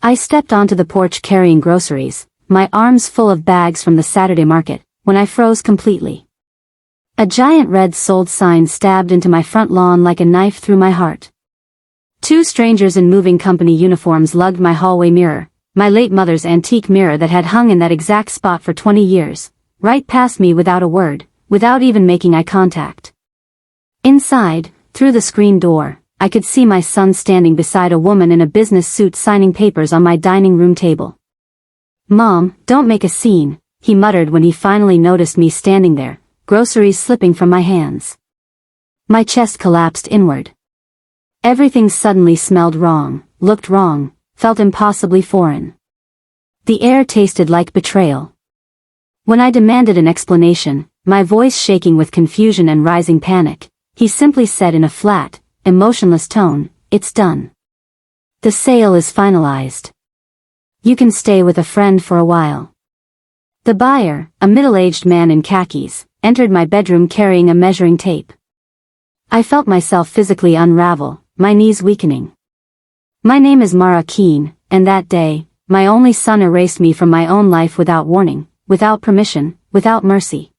I stepped onto the porch carrying groceries, my arms full of bags from the Saturday market, when I froze completely. A giant red sold sign stabbed into my front lawn like a knife through my heart. Two strangers in moving company uniforms lugged my hallway mirror, my late mother's antique mirror that had hung in that exact spot for 20 years, right past me without a word, without even making eye contact. Inside, through the screen door, I could see my son standing beside a woman in a business suit signing papers on my dining room table. "Mom, don't make a scene," he muttered when he finally noticed me standing there, groceries slipping from my hands. My chest collapsed inward. Everything suddenly smelled wrong, looked wrong, felt impossibly foreign. The air tasted like betrayal. When I demanded an explanation, my voice shaking with confusion and rising panic, he simply said in a flat, emotionless tone, "It's done. The sale is finalized. You can stay with a friend for a while." The buyer, a middle-aged man in khakis, entered my bedroom carrying a measuring tape. I felt myself physically unravel, my knees weakening. My name is Mara Keene, and that day, my only son erased me from my own life without warning, without permission, without mercy.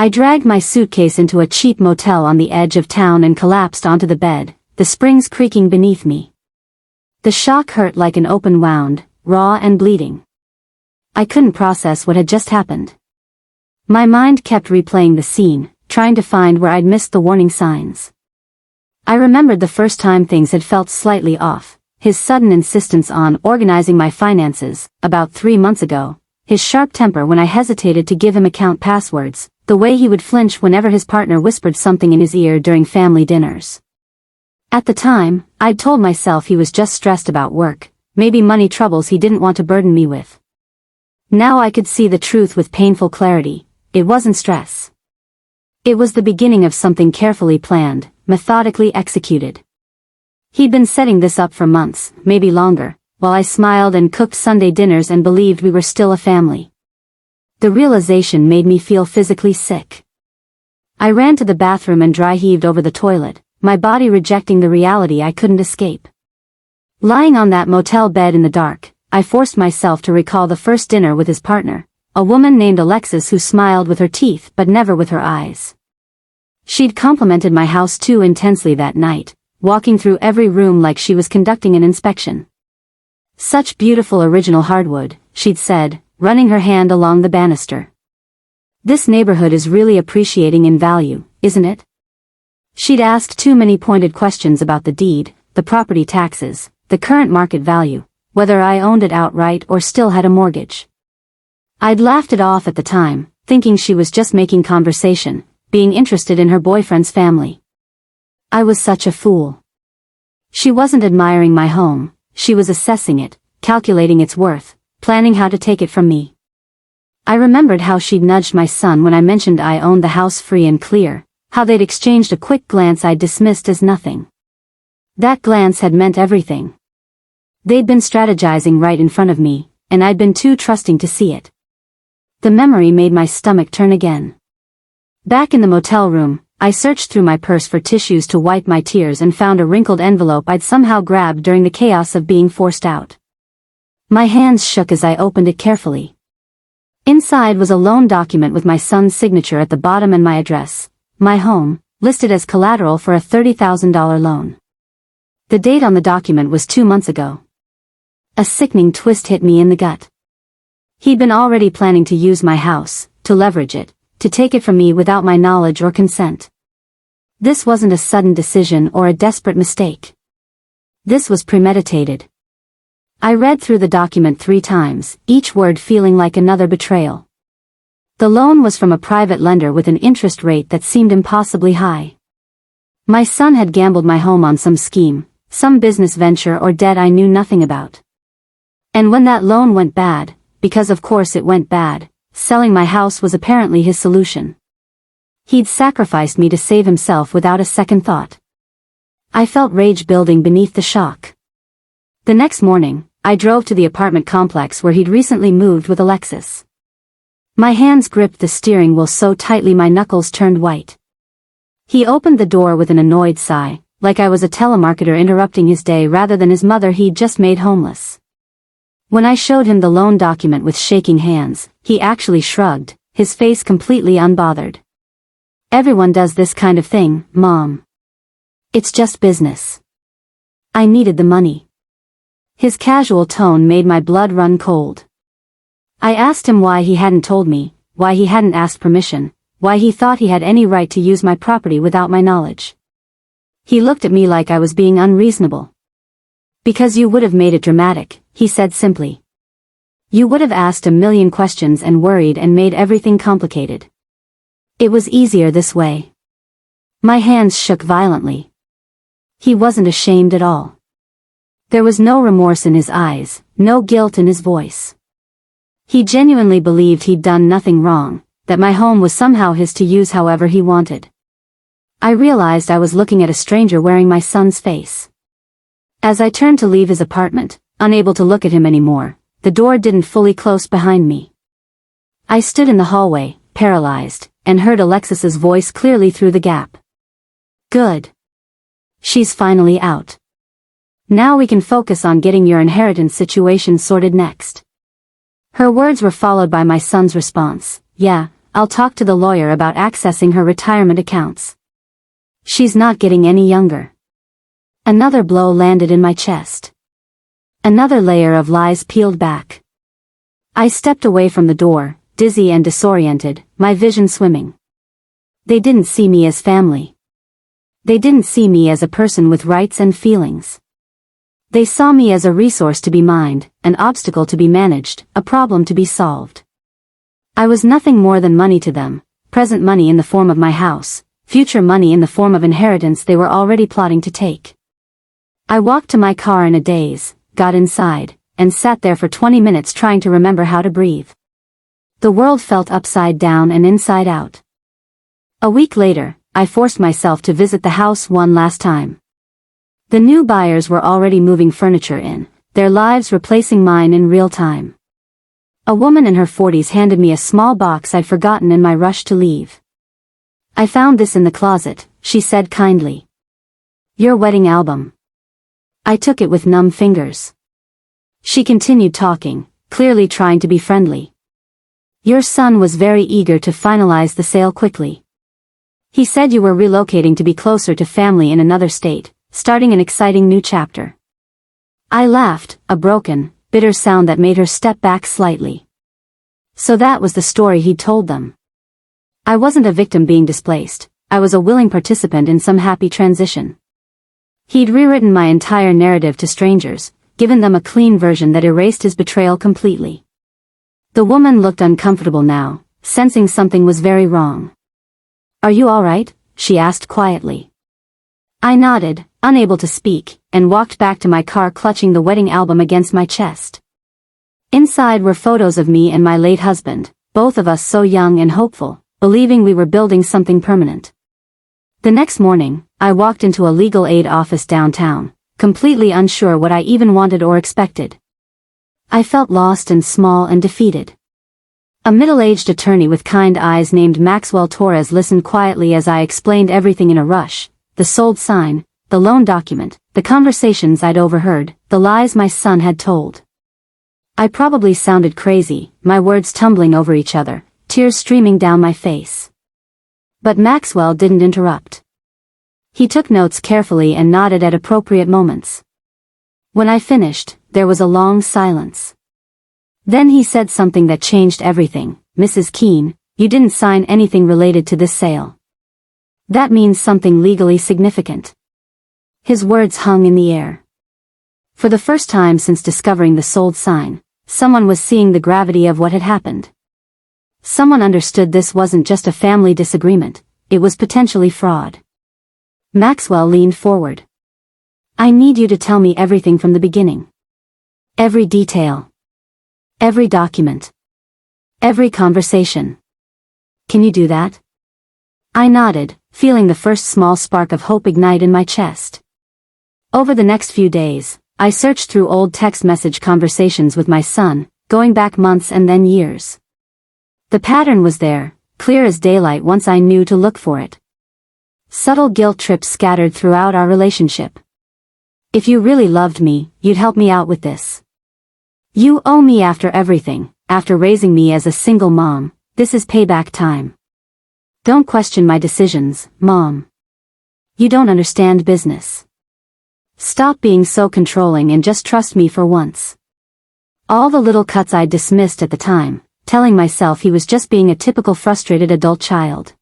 I dragged my suitcase into a cheap motel on the edge of town and collapsed onto the bed, the springs creaking beneath me. The shock hurt like an open wound, raw and bleeding. I couldn't process what had just happened. My mind kept replaying the scene, trying to find where I'd missed the warning signs. I remembered the first time things had felt slightly off, his sudden insistence on organizing my finances, about 3 months ago, his sharp temper when I hesitated to give him account passwords, the way he would flinch whenever his partner whispered something in his ear during family dinners. At the time, I'd told myself he was just stressed about work, maybe money troubles he didn't want to burden me with. Now I could see the truth with painful clarity. It wasn't stress. It was the beginning of something carefully planned, methodically executed. He'd been setting this up for months, maybe longer, while I smiled and cooked Sunday dinners and believed we were still a family. The realization made me feel physically sick. I ran to the bathroom and dry heaved over the toilet, my body rejecting the reality I couldn't escape. Lying on that motel bed in the dark, I forced myself to recall the first dinner with his partner, a woman named Alexis who smiled with her teeth but never with her eyes. She'd complimented my house too intensely that night, walking through every room like she was conducting an inspection. "Such beautiful original hardwood," she'd said, running her hand along the banister. "This neighborhood is really appreciating in value, isn't it?" She'd asked too many pointed questions about the deed, the property taxes, the current market value, whether I owned it outright or still had a mortgage. I'd laughed it off at the time, thinking she was just making conversation, being interested in her boyfriend's family. I was such a fool. She wasn't admiring my home, she was assessing it, calculating its worth, planning how to take it from me. I remembered how she'd nudged my son when I mentioned I owned the house free and clear, how they'd exchanged a quick glance I'd dismissed as nothing. That glance had meant everything. They'd been strategizing right in front of me, and I'd been too trusting to see it. The memory made my stomach turn again. Back in the motel room, I searched through my purse for tissues to wipe my tears and found a wrinkled envelope I'd somehow grabbed during the chaos of being forced out. My hands shook as I opened it carefully. Inside was a loan document with my son's signature at the bottom and my address, my home, listed as collateral for a $30,000 loan. The date on the document was 2 months ago. A sickening twist hit me in the gut. He'd been already planning to use my house, to leverage it, to take it from me without my knowledge or consent. This wasn't a sudden decision or a desperate mistake. This was premeditated. I read through the document 3 times, each word feeling like another betrayal. The loan was from a private lender with an interest rate that seemed impossibly high. My son had gambled my home on some scheme, some business venture or debt I knew nothing about. And when that loan went bad, because of course it went bad, selling my house was apparently his solution. He'd sacrificed me to save himself without a second thought. I felt rage building beneath the shock. The next morning, I drove to the apartment complex where he'd recently moved with Alexis. My hands gripped the steering wheel so tightly my knuckles turned white. He opened the door with an annoyed sigh, like I was a telemarketer interrupting his day rather than his mother he'd just made homeless. When I showed him the loan document with shaking hands, he actually shrugged, his face completely unbothered. Everyone does this kind of thing, Mom. It's just business. I needed the money. His casual tone made my blood run cold. I asked him why he hadn't told me, why he hadn't asked permission, why he thought he had any right to use my property without my knowledge. He looked at me like I was being unreasonable. Because you would have made it dramatic, he said simply. You would have asked a million questions and worried and made everything complicated. It was easier this way. My hands shook violently. He wasn't ashamed at all. There was no remorse in his eyes, no guilt in his voice. He genuinely believed he'd done nothing wrong, that my home was somehow his to use however he wanted. I realized I was looking at a stranger wearing my son's face. As I turned to leave his apartment, unable to look at him anymore, the door didn't fully close behind me. I stood in the hallway, paralyzed, and heard Alexis's voice clearly through the gap. Good. She's finally out. Now we can focus on getting your inheritance situation sorted next. Her words were followed by my son's response, yeah, I'll talk to the lawyer about accessing her retirement accounts. She's not getting any younger. Another blow landed in my chest. Another layer of lies peeled back. I stepped away from the door, dizzy and disoriented, my vision swimming. They didn't see me as family. They didn't see me as a person with rights and feelings. They saw me as a resource to be mined, an obstacle to be managed, a problem to be solved. I was nothing more than money to them, present money in the form of my house, future money in the form of inheritance they were already plotting to take. I walked to my car in a daze, got inside, and sat there for 20 minutes trying to remember how to breathe. The world felt upside down and inside out. A week later, I forced myself to visit the house one last time. The new buyers were already moving furniture in, their lives replacing mine in real time. A woman in her 40s handed me a small box I'd forgotten in my rush to leave. I found this in the closet, she said kindly. Your wedding album. I took it with numb fingers. She continued talking, clearly trying to be friendly. Your son was very eager to finalize the sale quickly. He said you were relocating to be closer to family in another state, starting an exciting new chapter. I laughed, a broken, bitter sound that made her step back slightly. So that was the story he'd told them. I wasn't a victim being displaced, I was a willing participant in some happy transition. He'd rewritten my entire narrative to strangers, given them a clean version that erased his betrayal completely. The woman looked uncomfortable now, sensing something was very wrong. Are you all right? She asked quietly. I nodded, unable to speak, and walked back to my car clutching the wedding album against my chest. Inside were photos of me and my late husband, both of us so young and hopeful, believing we were building something permanent. The next morning, I walked into a legal aid office downtown, completely unsure what I even wanted or expected. I felt lost and small and defeated. A middle-aged attorney with kind eyes named Maxwell Torres listened quietly as I explained everything in a rush, the sold sign, the loan document, the conversations I'd overheard, the lies my son had told. I probably sounded crazy, my words tumbling over each other, tears streaming down my face. But Maxwell didn't interrupt. He took notes carefully and nodded at appropriate moments. When I finished, there was a long silence. Then he said something that changed everything. Mrs. Keene, you didn't sign anything related to this sale. That means something legally significant. His words hung in the air. For the first time since discovering the sold sign, someone was seeing the gravity of what had happened. Someone understood this wasn't just a family disagreement, it was potentially fraud. Maxwell leaned forward. I need you to tell me everything from the beginning. Every detail. Every document. Every conversation. Can you do that? I nodded, feeling the first small spark of hope ignite in my chest. Over the next few days, I searched through old text message conversations with my son, going back months and then years. The pattern was there, clear as daylight once I knew to look for it. Subtle guilt trips scattered throughout our relationship. If you really loved me, you'd help me out with this. You owe me after everything, after raising me as a single mom. This is payback time. Don't question my decisions, Mom. You don't understand business. Stop being so controlling and just trust me for once. All the little cuts I dismissed at the time, telling myself he was just being a typical frustrated adult child.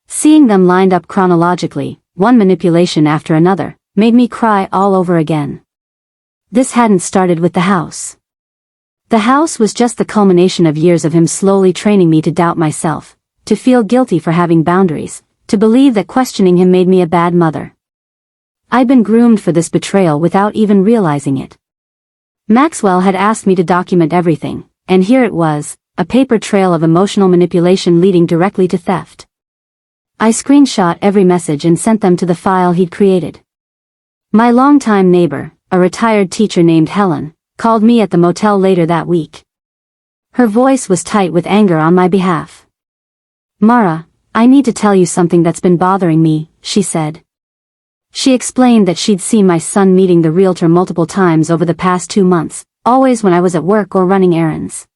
Seeing them lined up chronologically, one manipulation after another, made me cry all over again. This hadn't started with the house. The house was just the culmination of years of him slowly training me to doubt myself, to feel guilty for having boundaries, to believe that questioning him made me a bad mother. I'd been groomed for this betrayal without even realizing it. Maxwell had asked me to document everything, and here it was, a paper trail of emotional manipulation leading directly to theft. I screenshot every message and sent them to the file he'd created. My longtime neighbor, a retired teacher named Helen, called me at the motel later that week. Her voice was tight with anger on my behalf. "Mara, I need to tell you something that's been bothering me," she said. She explained that she'd seen my son meeting the realtor multiple times over the past 2 months, always when I was at work or running errands.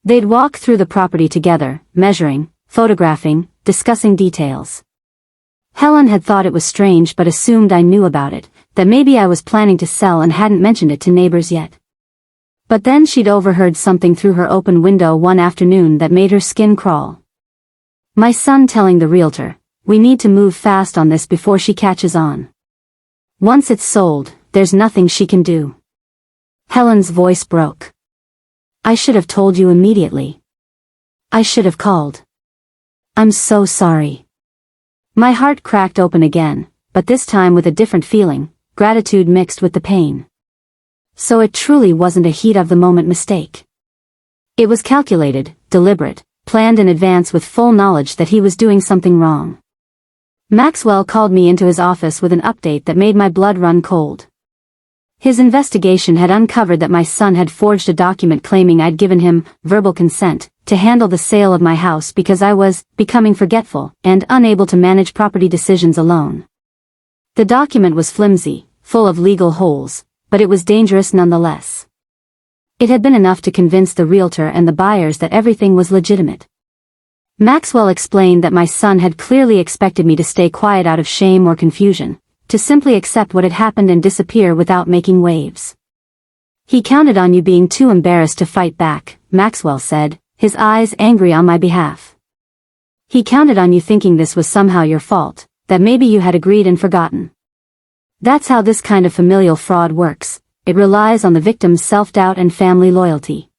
They'd walk through the property together, measuring, photographing, discussing details. Helen had thought it was strange but assumed I knew about it, that maybe I was planning to sell and hadn't mentioned it to neighbors yet. But then she'd overheard something through her open window one afternoon that made her skin crawl. My son telling the realtor, "We need to move fast on this before she catches on. Once it's sold, there's nothing she can do." Helen's voice broke. "I should have told you immediately. I should have called. I'm so sorry." My heart cracked open again, but this time with a different feeling, gratitude mixed with the pain. So it truly wasn't a heat-of-the-moment mistake. It was calculated, deliberate, planned in advance with full knowledge that he was doing something wrong. Maxwell called me into his office with an update that made my blood run cold. His investigation had uncovered that my son had forged a document claiming I'd given him verbal consent to handle the sale of my house because I was becoming forgetful and unable to manage property decisions alone. The document was flimsy, full of legal holes, but it was dangerous nonetheless. It had been enough to convince the realtor and the buyers that everything was legitimate. Maxwell explained that my son had clearly expected me to stay quiet out of shame or confusion, to simply accept what had happened and disappear without making waves. "He counted on you being too embarrassed to fight back," Maxwell said, his eyes angry on my behalf. "He counted on you thinking this was somehow your fault, that maybe you had agreed and forgotten. That's how this kind of familial fraud works. It relies on the victim's self-doubt and family loyalty."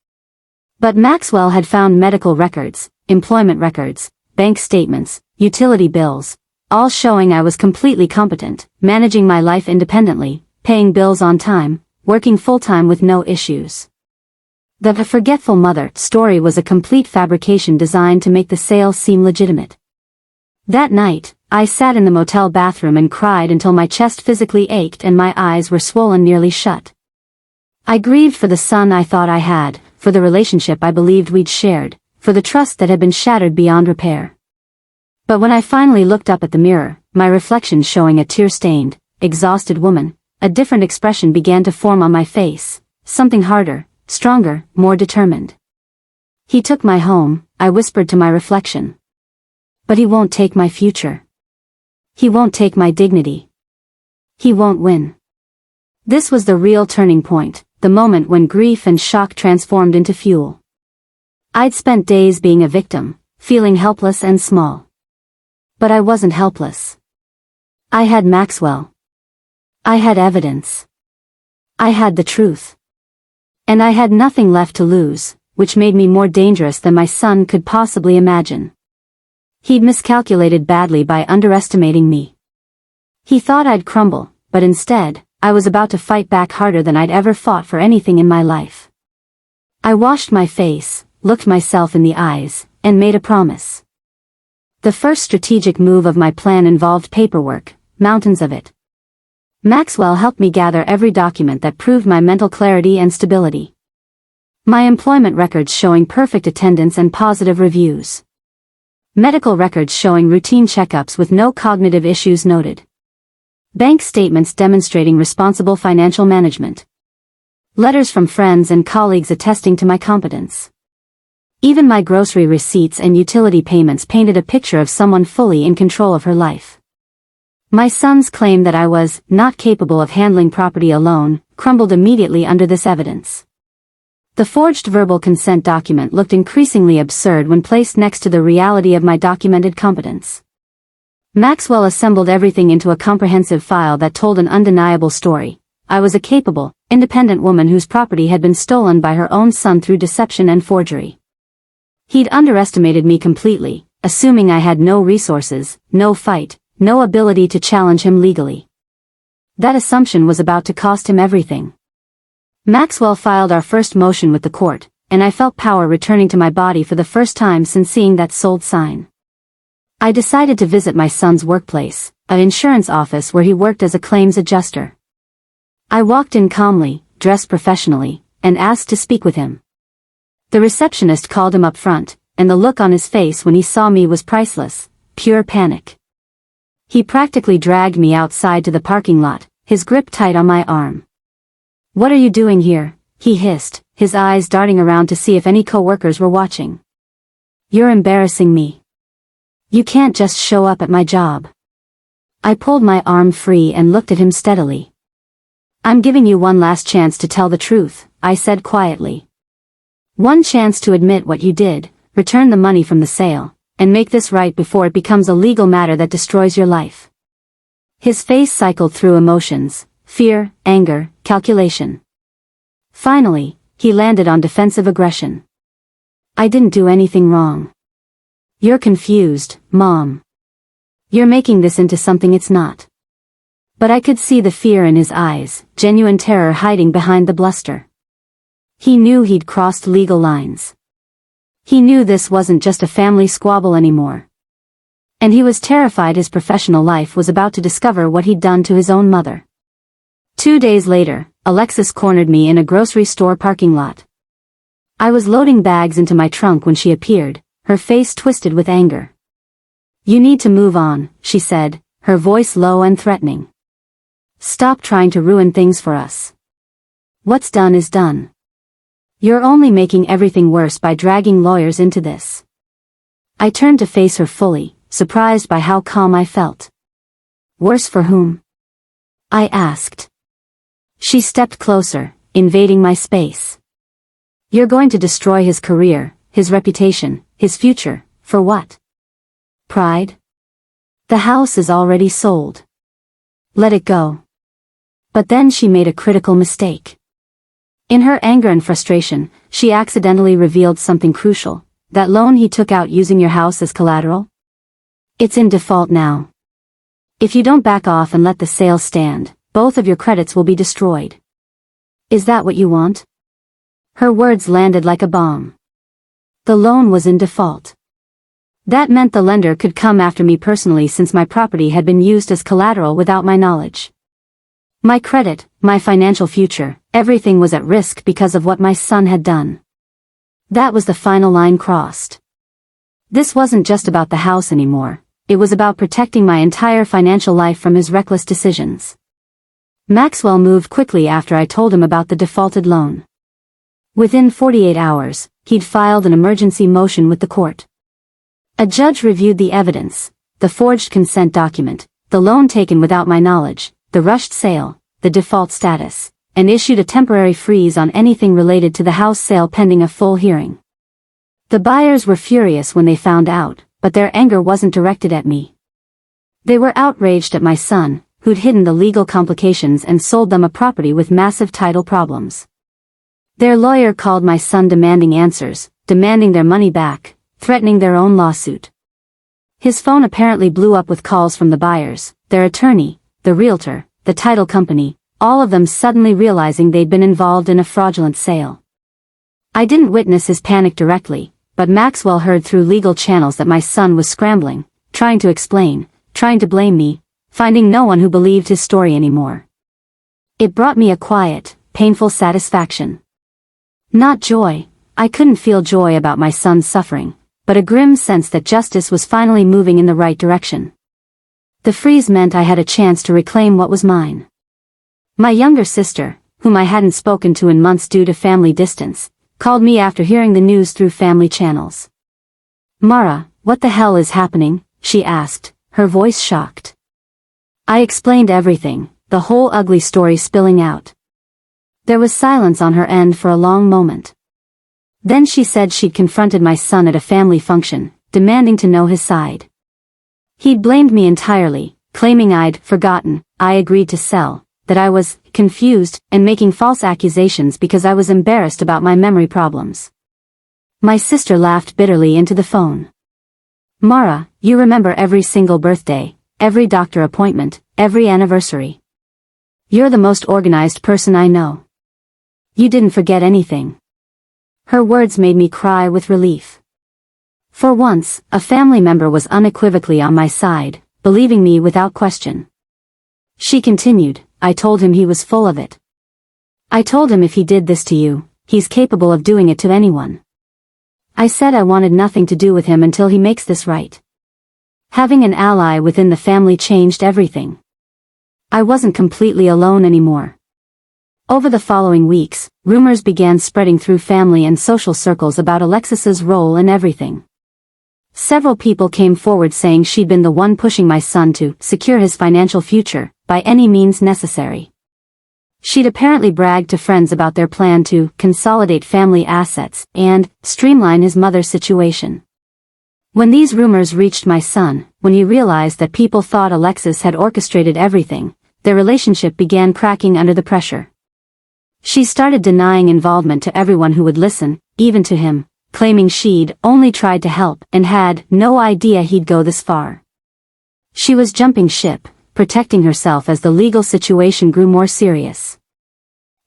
But Maxwell had found medical records, employment records, bank statements, utility bills, all showing I was completely competent, managing my life independently, paying bills on time, working full-time with no issues. The forgetful mother story was a complete fabrication designed to make the sale seem legitimate. That night, I sat in the motel bathroom and cried until my chest physically ached and my eyes were swollen nearly shut. I grieved for the son I thought I had, for the relationship I believed we'd shared, for the trust that had been shattered beyond repair. But when I finally looked up at the mirror, my reflection showing a tear-stained, exhausted woman, a different expression began to form on my face, something harder, stronger, more determined. "He took my home," I whispered to my reflection. "But he won't take my future. He won't take my dignity. He won't win." This was the real turning point, the moment when grief and shock transformed into fuel. I'd spent days being a victim, feeling helpless and small. But I wasn't helpless. I had Maxwell. I had evidence. I had the truth. And I had nothing left to lose, which made me more dangerous than my son could possibly imagine. He'd miscalculated badly by underestimating me. He thought I'd crumble, but instead, I was about to fight back harder than I'd ever fought for anything in my life. I washed my face, looked myself in the eyes, and made a promise. The first strategic move of my plan involved paperwork, mountains of it. Maxwell helped me gather every document that proved my mental clarity and stability. My employment records showing perfect attendance and positive reviews. Medical records showing routine checkups with no cognitive issues noted. Bank statements demonstrating responsible financial management. Letters from friends and colleagues attesting to my competence. Even my grocery receipts and utility payments painted a picture of someone fully in control of her life. My son's claim that I was not capable of handling property alone crumbled immediately under this evidence. The forged verbal consent document looked increasingly absurd when placed next to the reality of my documented competence. Maxwell assembled everything into a comprehensive file that told an undeniable story. I was a capable, independent woman whose property had been stolen by her own son through deception and forgery. He'd underestimated me completely, assuming I had no resources, no fight, no ability to challenge him legally. That assumption was about to cost him everything. Maxwell filed our first motion with the court, and I felt power returning to my body for the first time since seeing that sold sign. I decided to visit my son's workplace, an insurance office where he worked as a claims adjuster. I walked in calmly, dressed professionally, and asked to speak with him. The receptionist called him up front, and the look on his face when he saw me was priceless, pure panic. He practically dragged me outside to the parking lot, his grip tight on my arm. "What are you doing here?" he hissed, his eyes darting around to see if any coworkers were watching. "You're embarrassing me. You can't just show up at my job." I pulled my arm free and looked at him steadily. "I'm giving you one last chance to tell the truth," I said quietly. "One chance to admit what you did, return the money from the sale, and make this right before it becomes a legal matter that destroys your life." His face cycled through emotions, fear, anger, calculation. Finally, he landed on defensive aggression. "I didn't do anything wrong. You're confused, Mom. You're making this into something it's not." But I could see the fear in his eyes, genuine terror hiding behind the bluster. He knew he'd crossed legal lines. He knew this wasn't just a family squabble anymore. And he was terrified his professional life was about to discover what he'd done to his own mother. 2 days later, Alexis cornered me in a grocery store parking lot. I was loading bags into my trunk when she appeared, her face twisted with anger. "You need to move on," she said, her voice low and threatening. "Stop trying to ruin things for us. What's done is done. You're only making everything worse by dragging lawyers into this." I turned to face her fully, surprised by how calm I felt. "Worse for whom?" I asked. She stepped closer, invading my space. "You're going to destroy his career, his reputation, his future, for what? Pride? The house is already sold. Let it go." But then she made a critical mistake. In her anger and frustration, she accidentally revealed something crucial. "That loan he took out using your house as collateral? It's in default now. If you don't back off and let the sale stand, both of your credits will be destroyed. Is that what you want?" Her words landed like a bomb. The loan was in default. That meant the lender could come after me personally since my property had been used as collateral without my knowledge. My credit, my financial future, everything was at risk because of what my son had done. That was the final line crossed. This wasn't just about the house anymore, it was about protecting my entire financial life from his reckless decisions. Maxwell moved quickly after I told him about the defaulted loan. Within 48 hours, he'd filed an emergency motion with the court. A judge reviewed the evidence, the forged consent document, the loan taken without my knowledge, the rushed sale, the default status, and issued a temporary freeze on anything related to the house sale pending a full hearing. The buyers were furious when they found out, but their anger wasn't directed at me. They were outraged at my son, who'd hidden the legal complications and sold them a property with massive title problems. Their lawyer called my son demanding answers, demanding their money back, threatening their own lawsuit. His phone apparently blew up with calls from the buyers, their attorney, the realtor, the title company, all of them suddenly realizing they'd been involved in a fraudulent sale. I didn't witness his panic directly, but Maxwell heard through legal channels that my son was scrambling, trying to explain, trying to blame me, finding no one who believed his story anymore. It brought me a quiet, painful satisfaction. Not joy, I couldn't feel joy about my son's suffering, but a grim sense that justice was finally moving in the right direction. The freeze meant I had a chance to reclaim what was mine. My younger sister, whom I hadn't spoken to in months due to family distance, called me after hearing the news through family channels. "Mara, what the hell is happening?" she asked, her voice shocked. I explained everything, the whole ugly story spilling out. There was silence on her end for a long moment. Then she said she'd confronted my son at a family function, demanding to know his side. He'd blamed me entirely, claiming I'd forgotten I agreed to sell, that I was confused and making false accusations because I was embarrassed about my memory problems. My sister laughed bitterly into the phone. "Mara, you remember every single birthday, every doctor appointment, every anniversary. You're the most organized person I know. You didn't forget anything." Her words made me cry with relief. For once, a family member was unequivocally on my side, believing me without question. She continued, "I told him he was full of it. I told him if he did this to you, he's capable of doing it to anyone. I said I wanted nothing to do with him until he makes this right." Having an ally within the family changed everything. I wasn't completely alone anymore. Over the following weeks, rumors began spreading through family and social circles about Alexis's role in everything. Several people came forward saying she'd been the one pushing my son to secure his financial future, by any means necessary. She'd apparently bragged to friends about their plan to consolidate family assets and streamline his mother's situation. When these rumors reached my son, when he realized that people thought Alexis had orchestrated everything, their relationship began cracking under the pressure. She started denying involvement to everyone who would listen, even to him, claiming she'd only tried to help and had no idea he'd go this far. She was jumping ship, protecting herself as the legal situation grew more serious.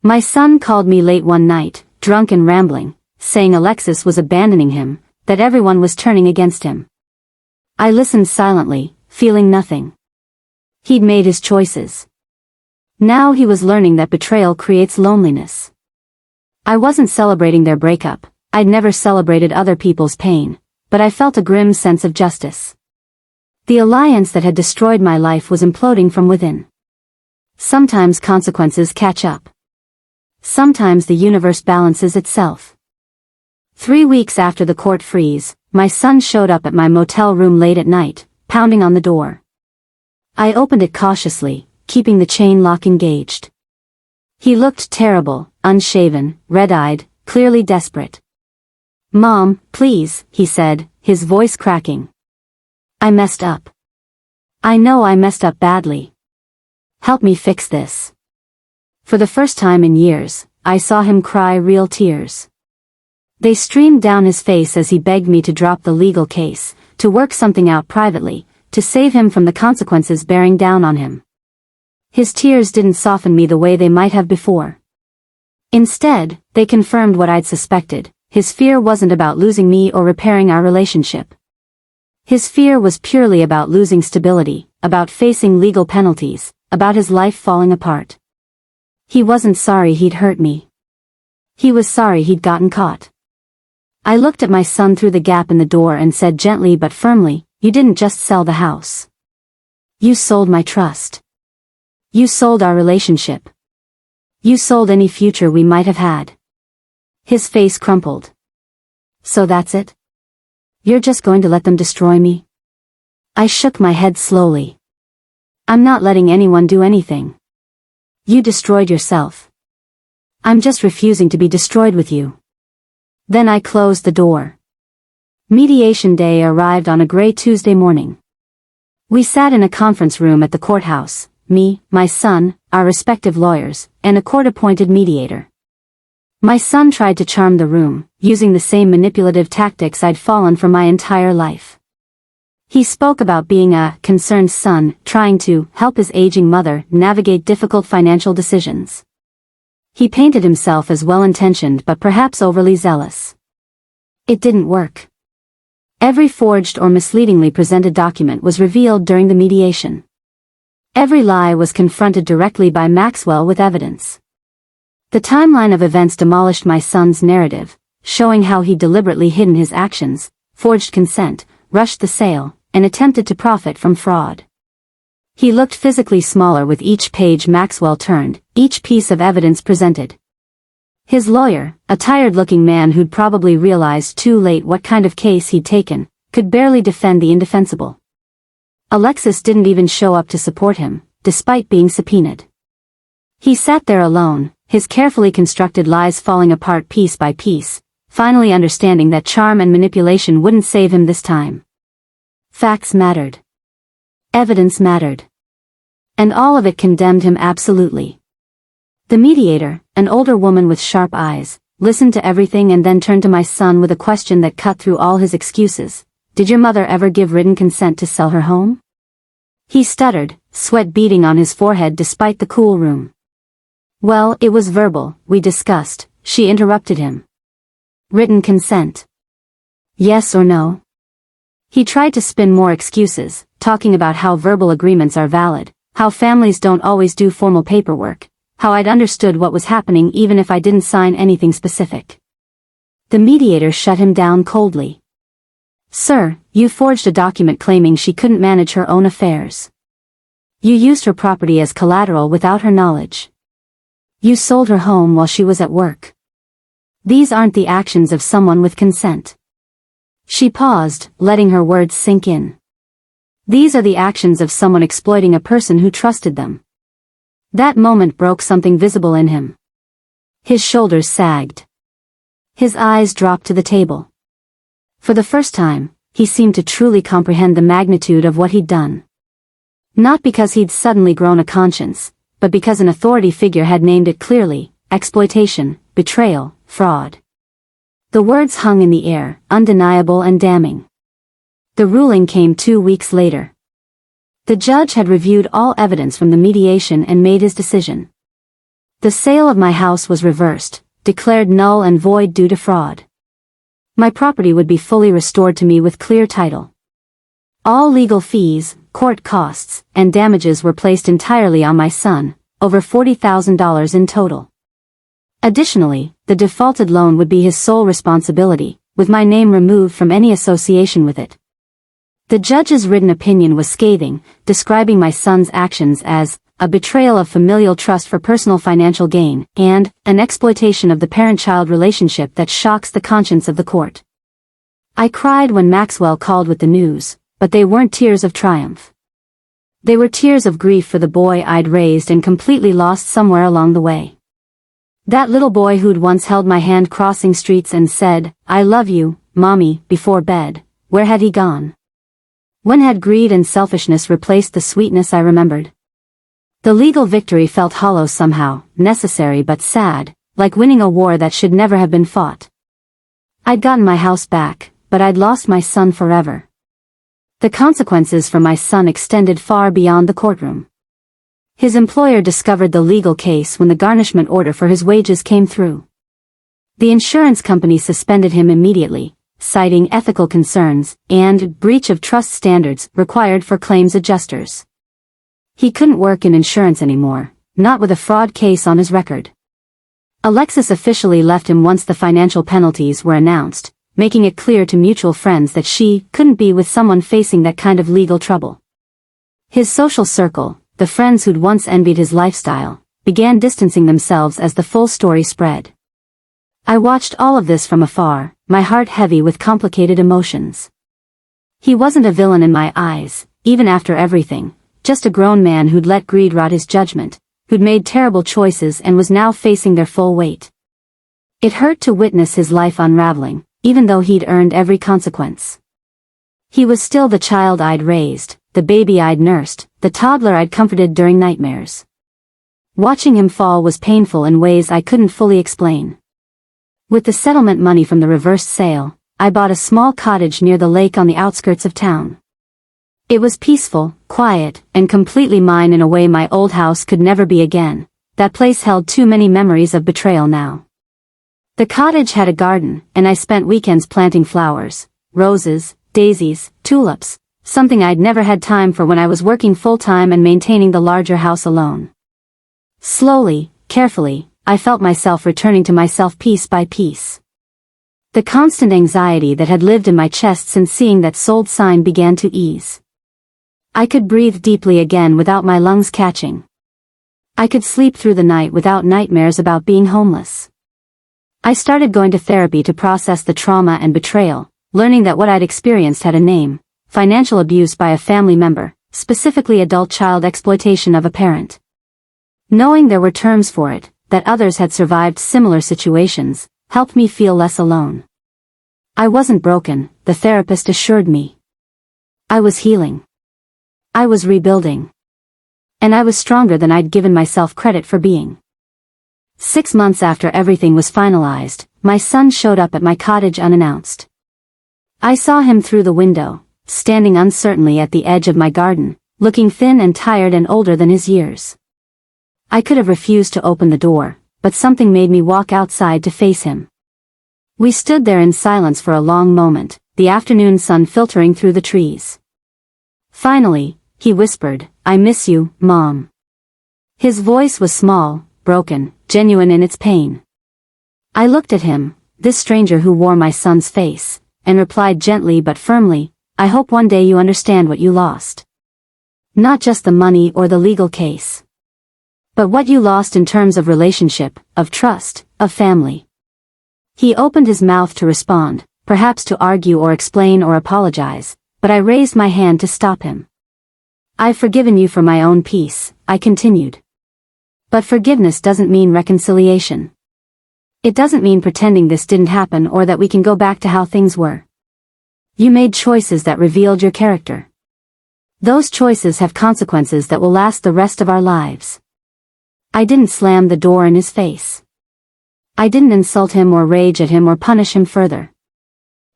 My son called me late one night, drunk and rambling, saying Alexis was abandoning him, that everyone was turning against him. I listened silently, feeling nothing. He'd made his choices. Now he was learning that betrayal creates loneliness. I wasn't celebrating their breakup, I'd never celebrated other people's pain, but I felt a grim sense of justice. The alliance that had destroyed my life was imploding from within. Sometimes consequences catch up. Sometimes the universe balances itself. 3 weeks after the court freeze, my son showed up at my motel room late at night, pounding on the door. I opened it cautiously, keeping the chain lock engaged. He looked terrible, unshaven, red-eyed, clearly desperate. "Mom, please," he said, his voice cracking. "I messed up. I know I messed up badly. Help me fix this." For the first time in years, I saw him cry real tears. They streamed down his face as he begged me to drop the legal case, to work something out privately, to save him from the consequences bearing down on him. His tears didn't soften me the way they might have before. Instead, they confirmed what I'd suspected. His fear wasn't about losing me or repairing our relationship. His fear was purely about losing stability, about facing legal penalties, about his life falling apart. He wasn't sorry he'd hurt me. He was sorry he'd gotten caught. I looked at my son through the gap in the door and said gently but firmly, "You didn't just sell the house. You sold my trust. You sold our relationship. You sold any future we might have had." His face crumpled. "So that's it? You're just going to let them destroy me?" I shook my head slowly. "I'm not letting anyone do anything. You destroyed yourself. I'm just refusing to be destroyed with you." Then I closed the door. Mediation day arrived on a gray Tuesday morning. We sat in a conference room at the courthouse, me, my son, our respective lawyers, and a court-appointed mediator. My son tried to charm the room, using the same manipulative tactics I'd fallen for my entire life. He spoke about being a concerned son, trying to help his aging mother navigate difficult financial decisions. He painted himself as well-intentioned but perhaps overly zealous. It didn't work. Every forged or misleadingly presented document was revealed during the mediation. Every lie was confronted directly by Maxwell with evidence. The timeline of events demolished my son's narrative, showing how he deliberately hidden his actions, forged consent, rushed the sale, and attempted to profit from fraud. He looked physically smaller with each page Maxwell turned, each piece of evidence presented. His lawyer, a tired-looking man who'd probably realized too late what kind of case he'd taken, could barely defend the indefensible. Alexis didn't even show up to support him, despite being subpoenaed. He sat there alone, his carefully constructed lies falling apart piece by piece, finally understanding that charm and manipulation wouldn't save him this time. Facts mattered. Evidence mattered. And all of it condemned him absolutely. The mediator, an older woman with sharp eyes, listened to everything and then turned to my son with a question that cut through all his excuses. Did your mother ever give written consent to sell her home? He stuttered, sweat beading on his forehead despite the cool room. Well, it was verbal, we discussed, she interrupted him. Written consent. Yes or no? He tried to spin more excuses, talking about how verbal agreements are valid, how families don't always do formal paperwork, how I'd understood what was happening even if I didn't sign anything specific. The mediator shut him down coldly. Sir, you forged a document claiming she couldn't manage her own affairs. You used her property as collateral without her knowledge. You sold her home while she was at work. These aren't the actions of someone with consent. She paused, letting her words sink in. These are the actions of someone exploiting a person who trusted them. That moment broke something visible in him. His shoulders sagged. His eyes dropped to the table. For the first time, he seemed to truly comprehend the magnitude of what he'd done. Not because he'd suddenly grown a conscience, but because an authority figure had named it clearly: exploitation, betrayal, fraud. The words hung in the air, undeniable and damning. The ruling came 2 weeks later. The judge had reviewed all evidence from the mediation and made his decision. The sale of my house was reversed, declared null and void due to fraud. My property would be fully restored to me with clear title. All legal fees, court costs, and damages were placed entirely on my son, over $40,000 in total. Additionally, the defaulted loan would be his sole responsibility, with my name removed from any association with it. The judge's written opinion was scathing, describing my son's actions as a betrayal of familial trust for personal financial gain, and an exploitation of the parent-child relationship that shocks the conscience of the court. I cried when Maxwell called with the news, but they weren't tears of triumph. They were tears of grief for the boy I'd raised and completely lost somewhere along the way. That little boy who'd once held my hand crossing streets and said, "I love you, Mommy," before bed, where had he gone? When had greed and selfishness replaced the sweetness I remembered? The legal victory felt hollow somehow, necessary but sad, like winning a war that should never have been fought. I'd gotten my house back, but I'd lost my son forever. The consequences for my son extended far beyond the courtroom. His employer discovered the legal case when the garnishment order for his wages came through. The insurance company suspended him immediately, citing ethical concerns and breach of trust standards required for claims adjusters. He couldn't work in insurance anymore, not with a fraud case on his record. Alexis officially left him once the financial penalties were announced, making it clear to mutual friends that she couldn't be with someone facing that kind of legal trouble. His social circle, the friends who'd once envied his lifestyle, began distancing themselves as the full story spread. I watched all of this from afar, my heart heavy with complicated emotions. He wasn't a villain in my eyes, even after everything, just a grown man who'd let greed rot his judgment, who'd made terrible choices and was now facing their full weight. It hurt to witness his life unraveling, even though he'd earned every consequence. He was still the child I'd raised, the baby I'd nursed, the toddler I'd comforted during nightmares. Watching him fall was painful in ways I couldn't fully explain. With the settlement money from the reversed sale, I bought a small cottage near the lake on the outskirts of town. It was peaceful, quiet, and completely mine in a way my old house could never be again. That place held too many memories of betrayal now. The cottage had a garden, and I spent weekends planting flowers, roses, daisies, tulips, something I'd never had time for when I was working full-time and maintaining the larger house alone. Slowly, carefully, I felt myself returning to myself piece by piece. The constant anxiety that had lived in my chest since seeing that sold sign began to ease. I could breathe deeply again without my lungs catching. I could sleep through the night without nightmares about being homeless. I started going to therapy to process the trauma and betrayal, learning that what I'd experienced had a name: financial abuse by a family member, specifically adult child exploitation of a parent. Knowing there were terms for it, that others had survived similar situations, helped me feel less alone. I wasn't broken, the therapist assured me. I was healing. I was rebuilding. And I was stronger than I'd given myself credit for being. 6 months after everything was finalized, my son showed up at my cottage unannounced. I saw him through the window, standing uncertainly at the edge of my garden, looking thin and tired and older than his years. I could have refused to open the door, but something made me walk outside to face him. We stood there in silence for a long moment, the afternoon sun filtering through the trees. Finally, he whispered, "I miss you, Mom." His voice was small, broken, genuine in its pain. I looked at him, this stranger who wore my son's face, and replied gently but firmly, "I hope one day you understand what you lost. Not just the money or the legal case, but what you lost in terms of relationship, of trust, of family." He opened his mouth to respond, perhaps to argue or explain or apologize, but I raised my hand to stop him. "I've forgiven you for my own peace," I continued. "But forgiveness doesn't mean reconciliation. It doesn't mean pretending this didn't happen or that we can go back to how things were. You made choices that revealed your character. Those choices have consequences that will last the rest of our lives." I didn't slam the door in his face. I didn't insult him or rage at him or punish him further.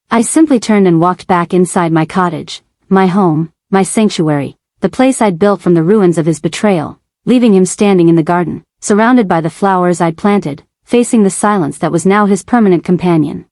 I simply turned and walked back inside my cottage, my home, my sanctuary, the place I'd built from the ruins of his betrayal, leaving him standing in the garden, surrounded by the flowers I'd planted, facing the silence that was now his permanent companion.